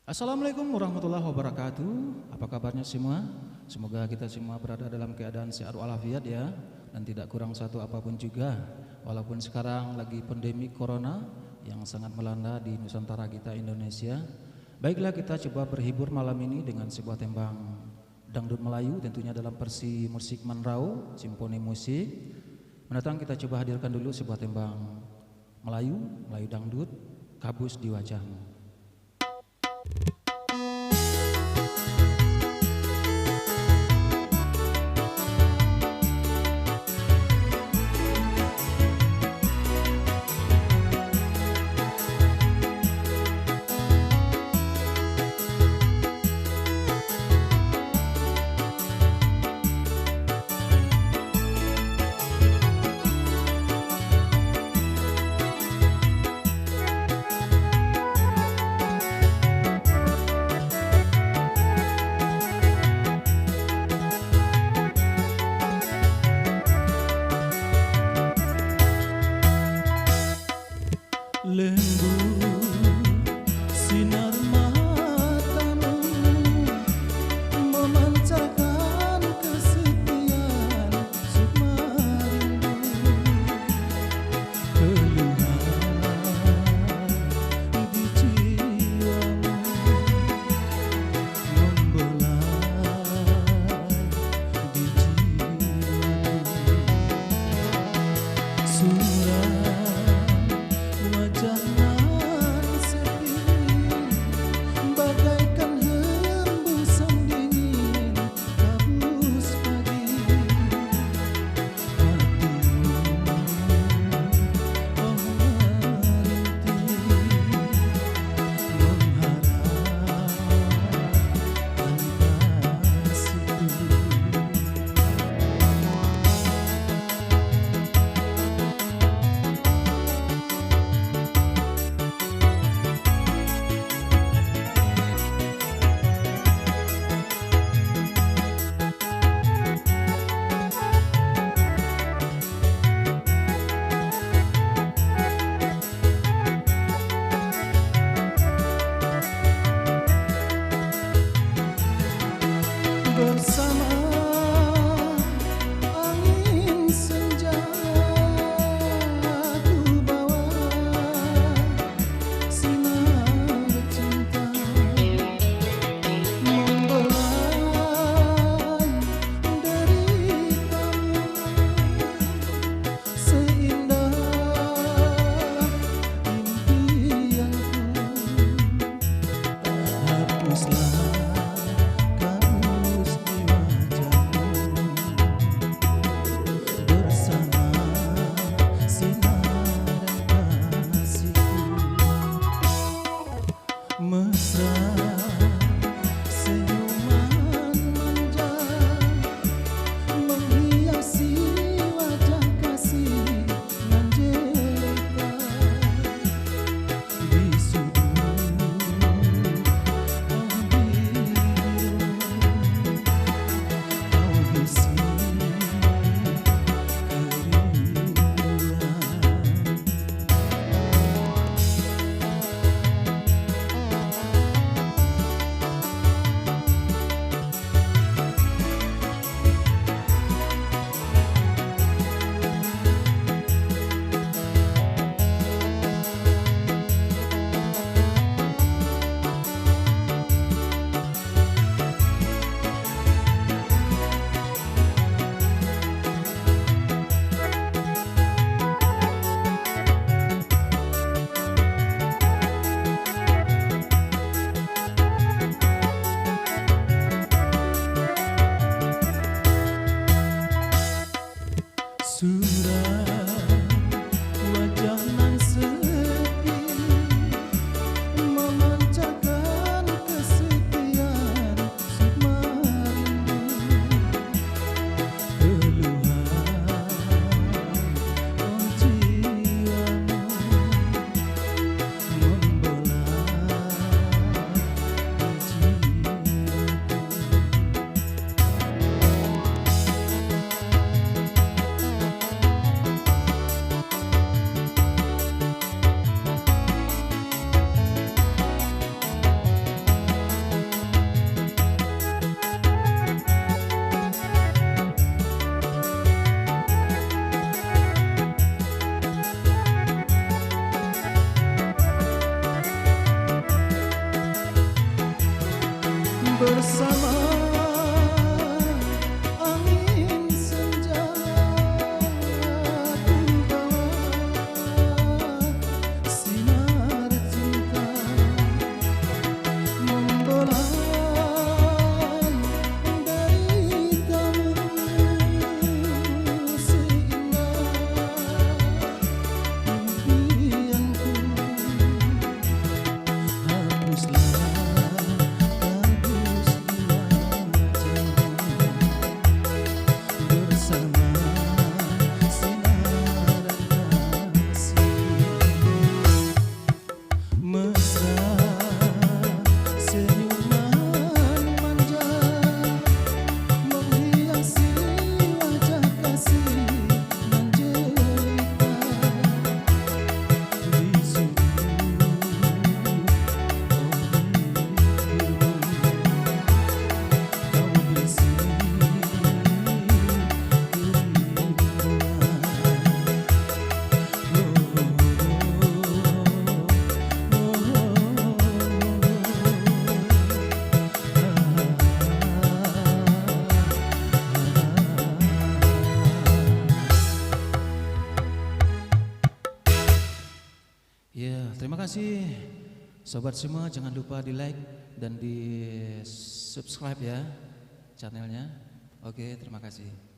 Assalamualaikum warahmatullahi wabarakatuh. Apa kabarnya semua? Semoga kita semua berada dalam keadaan sehat walafiat ya, dan tidak kurang satu apapun juga. Walaupun sekarang lagi pandemi corona yang sangat melanda di Nusantara kita Indonesia. Baiklah, kita coba berhibur malam ini dengan sebuah tembang dangdut Melayu, tentunya dalam versi musik Manrau, simfoni musik. Mendatang kita coba hadirkan dulu sebuah tembang Melayu dangdut, Kabus di Wajahmu. bersama angin senja membawa sinar cinta membelah dari tamu seindah impianku. Hapuslah bersama sinar kasih mesra senyuman manja menghiasi wajah kasih menjelita di sudut kau bisi ya, terima kasih sobat semua, jangan lupa di like dan di subscribe ya channelnya. Oke, terima kasih.